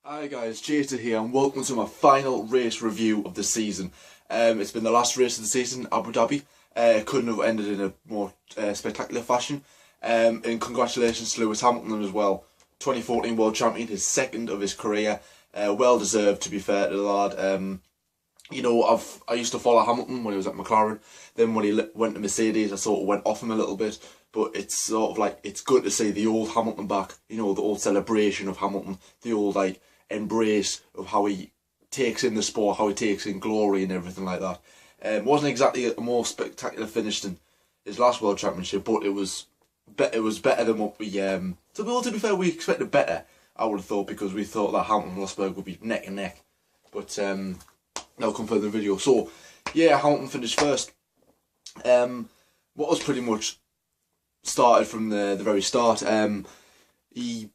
Hi guys, Jada here and welcome to my final race review of the season. It's been the last race of the season, Abu Dhabi. It couldn't have ended in a more spectacular fashion. And congratulations to Lewis Hamilton as well. 2014 World Champion, his second of his career. Well deserved, to be fair to the lad. I used to follow Hamilton when he was at McLaren. Then when he went to Mercedes, I sort of went off him a little bit. But it's sort of like, it's good to see the old Hamilton back. You know, the old celebration of Hamilton. The old, embrace of how he takes in the sport, how he takes in glory and everything like that. It wasn't exactly a more spectacular finish than his last World Championship, but it was better than what we... to be fair, we expected better, I would have thought, because we thought that Hamilton and Rosberg would be neck and neck. But that'll come further in the video. So, yeah, Hamilton finished first. What was pretty much started from the very start. He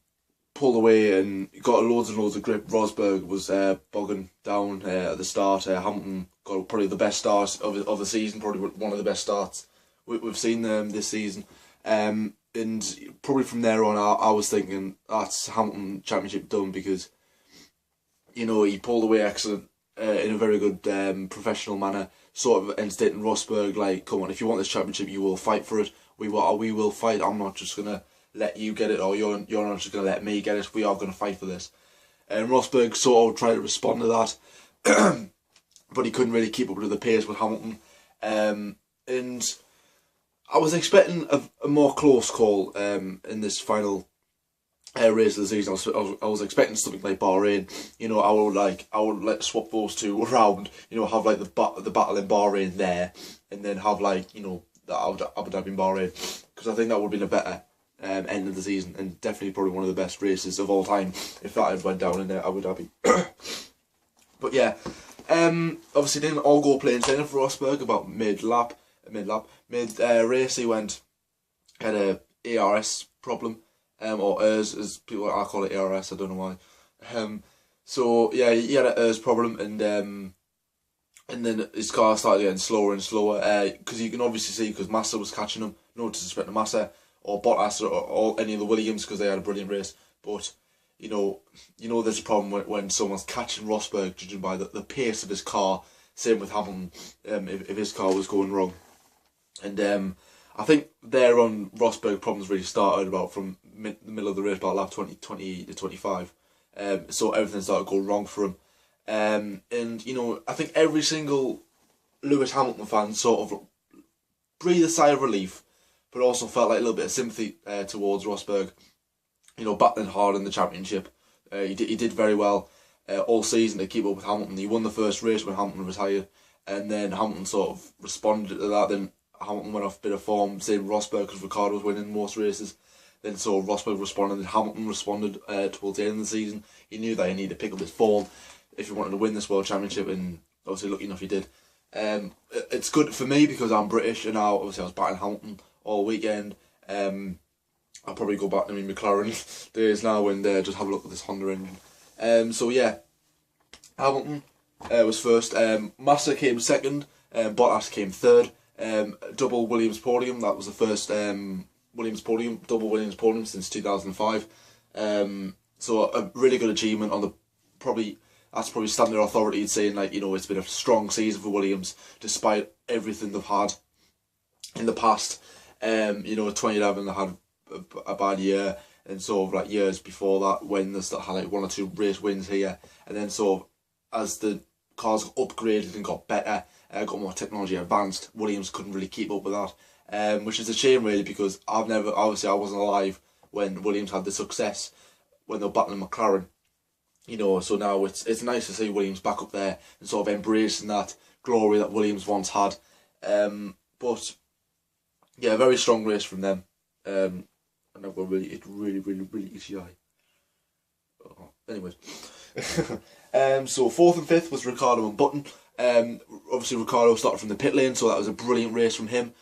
pulled away and got loads and loads of grip. Rosberg was bogging down at the start. Hamilton got probably the best start of the season, probably one of the best starts we've seen this season. And probably from there on, I was thinking that's Hamilton Championship done, because, you know, he pulled away excellent in a very good professional manner, sort of entertaining Rosberg, like, come on, if you want this championship, you will fight for it. We will fight. I'm not just going to let you get it, or you're not just going to let me get it. We are going to fight for this. And Rosberg sort of tried to respond to that, but he couldn't really keep up with the pace with Hamilton. And I was expecting a more close call in this final race of the season. I was expecting something like Bahrain. You know, I would like swap those two around. You know, have like the battle in Bahrain there, and then have, like, you know, the Abu Dhabi and Bahrain, because I think that would have been a better end of the season, and definitely probably one of the best races of all time if that had went down in Abu Dhabi. But yeah, obviously didn't all go plain sailing for Rosberg. About mid race he had a ARS problem, or ERS as people, I call it ARS, I don't know why. So yeah, he had an ERS problem, and then his car started getting slower and slower, because you can obviously see, because Massa was catching him. No disrespect to Massa or Bottas or any of the Williams, because they had a brilliant race, but you know there's a problem when someone's catching Rosberg, judging by the pace of his car. Same with Hamilton, if his car was going wrong. And I think there on, Rosberg problems really started about from the middle of the race, about lap 20 to 25. So everything started going wrong for him. And you know, I think every single Lewis Hamilton fan sort of breathed a sigh of relief, but also felt like a little bit of sympathy towards Rosberg. You know, battling hard in the championship. He did very well all season to keep up with Hamilton. He won the first race when Hamilton retired, and then Hamilton sort of responded to that. Then Hamilton went off a bit of form, same Rosberg, because Ricciardo was winning most races. Then so Rosberg responded, and Hamilton responded towards the end of the season. He knew that he needed to pick up his form if he wanted to win this World Championship, and obviously lucky enough he did. It's good for me because I'm British, and now obviously I was battling Hamilton all weekend. I'll probably go back to my McLaren days now and just have a look at this Honda engine. So yeah, Hamilton was first. Massa came second. Bottas came third. Double Williams podium. That was the first double Williams podium since 2005. So a really good achievement on the that's probably standard authority in saying, like, you know, it's been a strong season for Williams despite everything they've had in the past. You know, 2011 they had a bad year, and sort of like years before that when they had like one or two race wins here, and then sort of as the cars got upgraded and got better, got more technology advanced, Williams couldn't really keep up with that, which is a shame really, because I wasn't alive when Williams had the success when they were battling McLaren. You know, so now it's nice to see Williams back up there and sort of embracing that glory that Williams once had. But yeah, a very strong race from them. And I've got really itchy eye. Oh, anyways. So fourth and fifth was Ricciardo and Button. Obviously Ricciardo started from the pit lane, so that was a brilliant race from him.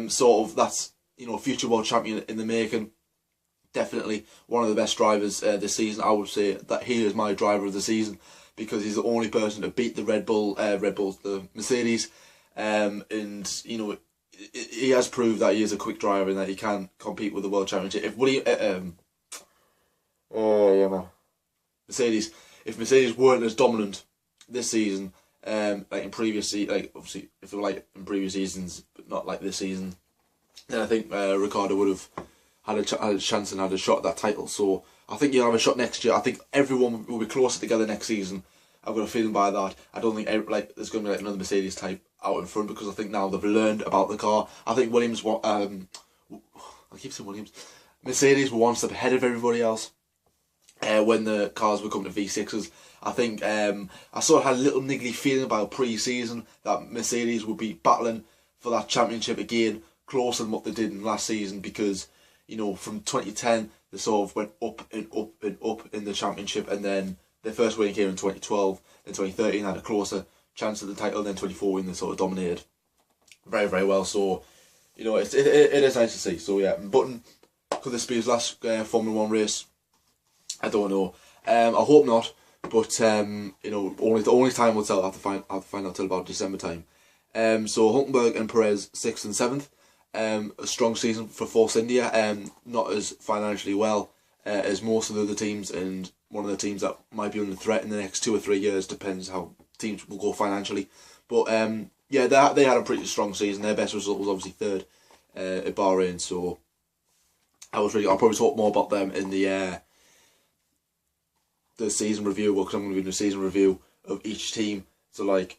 Sort of that's, you know, future world champion in the making. Definitely one of the best drivers this season. I would say that he is my driver of the season, because he's the only person to beat the the Mercedes, and you know, he has proved that he is a quick driver and that he can compete with the World Championship. If William, oh yeah man, Mercedes, if Mercedes weren't as dominant this season, like in previous like obviously if they were like in previous seasons, but not like this season, then I think Ricciardo would have had a chance and had a shot at that title. So I think you'll have a shot next year. I think everyone will be closer together next season. I've got a feeling by that. I don't think there's going to be like another Mercedes type out in front, because I think now they've learned about the car. I think Williams, I keep saying Williams, Mercedes were one step ahead of everybody else when the cars were coming to V6s. I think I sort of had a little niggly feeling about pre-season that Mercedes would be battling for that championship again, closer than what they did in last season, because, you know, from 2010 they sort of went up and up and up in the championship, and then their first win came in 2012, then 2013 had a closer chance at the title, and then 2014 they sort of dominated very, very well. So, you know, it is nice to see. So yeah, Button, could this be his last Formula 1 race? I don't know. I hope not, but you know, only time will tell. I have to find out till about December time. So Hulkenberg and Perez 6th and 7th. A strong season for Force India. Not as financially well as most of the other teams, and one of the teams that might be under threat in the next 2 or 3 years. Depends how teams will go financially. But yeah, they had a pretty strong season. Their best result was obviously 3rd at Bahrain. So I'll probably talk more about them in the season review, because I'm going to be doing a season review of each team. So like,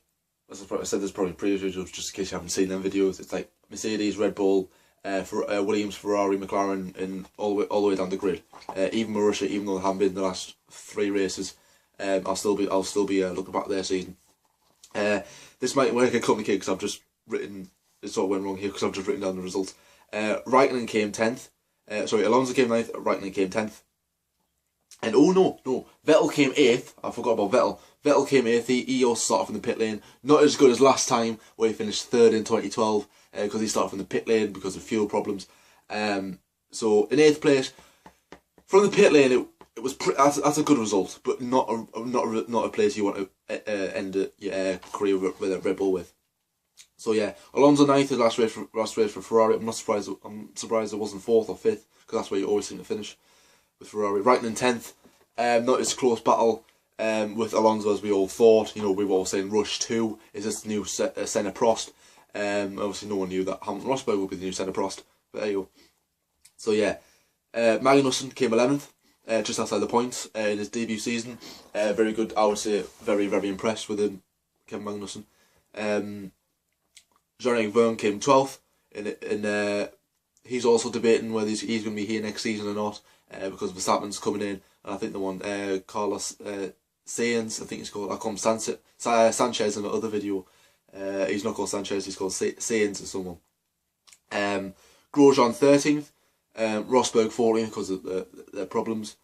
as I said, there's probably previous videos just in case you haven't seen them videos. It's like Mercedes, Red Bull, Williams, Ferrari, McLaren, and all the way down the grid. Even Marussia, even though they haven't been in the last 3 races, I'll still be looking back at their season. This might get complicated because I've just written, it sort of went wrong here because I've just written down the results. Raikkonen came 10th. Alonso came 9th. Raikkonen came 10th. And oh no, Vettel came 8th. I forgot about Vettel. Vettel came 8th. He also started from the pit lane. Not as good as last time, where he finished 3rd in 2012, because he started from the pit lane because of fuel problems. So in 8th place, from the pit lane, it was that's a good result, but not a place you want to end your career with a Red Bull with. So yeah, Alonso 9th, his last race for Ferrari. I'm surprised it wasn't 4th or 5th, because that's where you always seem to finish with Ferrari. Raikkonen 10th. Not as close battle with Alonso as we all thought. You know, we were all saying Rush 2 is this new Senna Prost. Obviously no one knew that Hamilton Rosberg would be the new Senna Prost, but there you go. So yeah, Magnussen came 11th, just outside the points in his debut season. Very good, I would say. Very, very impressed with him, Kevin Magnussen. Jean-Eric Vergne came 12th, and he's also debating whether he's going to be here next season or not, because Verstappen's coming in, and I think the one Carlos Sainz, I think he's called. I call him Sanchez in the other video. He's not called Sanchez, he's called Sainz or someone. Grosjean 13th, Rosberg 14th because of their problems.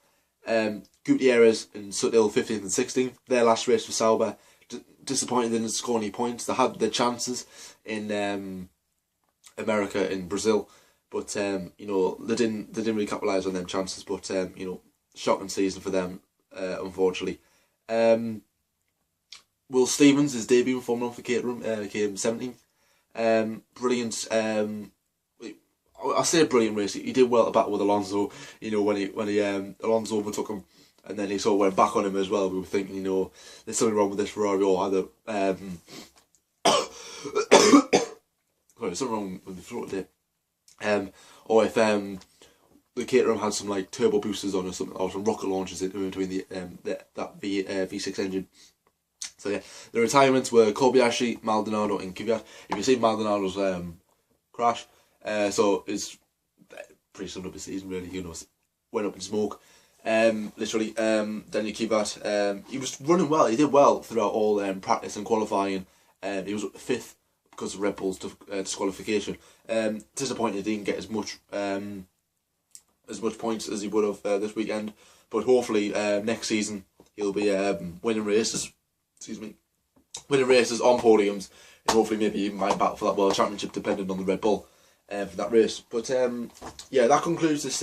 Gutierrez and Sutton 15th and 16th. Their last race for Sauber. Disappointed they didn't score any points. They had their chances in America and Brazil, but you know, they didn't really capitalise on them chances. But you know, shocking season for them, unfortunately. Will Stevens, his debut in Formula 1 for Caterham, came 17th. Brilliant. I say a brilliant race. He did well to battle with Alonso. You know, when he Alonso overtook him, and then he sort of went back on him as well. We were thinking, you know, there's something wrong with this Ferrari, or either sorry, something wrong with the throat today. Or if the Caterham had some like turbo boosters on or something, or some rocket launchers in between that V6 engine. So yeah, the retirements were Kobayashi, Maldonado, and Kvyat. If you see Maldonado's crash, so it's pretty summed up the season really. You know, went up in smoke. Literally, Daniel Kvyat, he was running well. He did well throughout all practice and qualifying. He was 5th because of Red Bull's disqualification. Disappointed he didn't get as much points as he would have this weekend. But hopefully next season he'll be winning races. Winning races on podiums, and hopefully maybe even might battle for that World Championship, depending on the Red Bull for that race. But yeah, that concludes this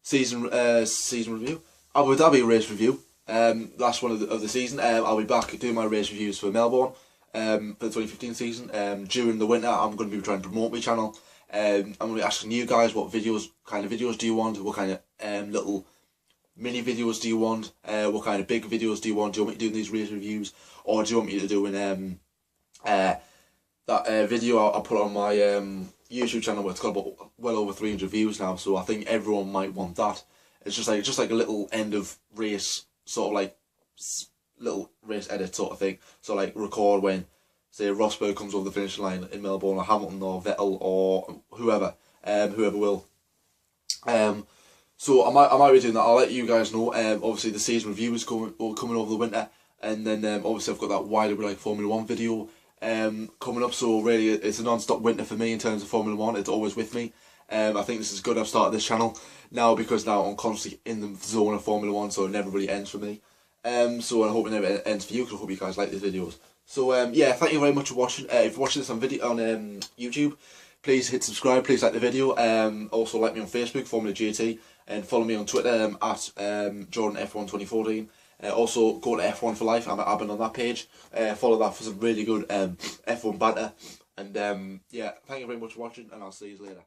season review. Abu Dhabi race review. Last one of the season. I'll be back doing my race reviews for Melbourne for the 2015 season. During the winter, I'm going to be trying to promote my channel. I'm going to be asking you guys what kind of videos do you want? What kind of little mini videos do you want? What kind of big videos do you want? Do you want me to do these race reviews, or do you want me to do that video I put on my YouTube channel where it's got about well over 300 views now? So I think everyone might want that. It's just like a little end of race sort of like little race edit sort of thing. So like record when, say, Rosberg comes over the finish line in Melbourne, or Hamilton, or Vettel, or whoever will. So I might be doing that. I'll let you guys know. Obviously the season review is coming over the winter, and then obviously I've got that Why Do We Like Formula 1 video coming up. So really it's a non-stop winter for me in terms of Formula 1. It's always with me. I think this is good. I've started this channel now because now I'm constantly in the zone of Formula 1, so it never really ends for me. So I hope it never ends for you, because I hope you guys like these videos. So yeah, thank you very much for watching. If you're watching this on YouTube, please hit subscribe, please like the video. Also like me on Facebook, Formula GT, and follow me on Twitter at Jordan F1 2014. Also go to F1 for Life. I'm at Abin on that page. Follow that for some really good F1 banter. And yeah, thank you very much for watching, and I'll see you later.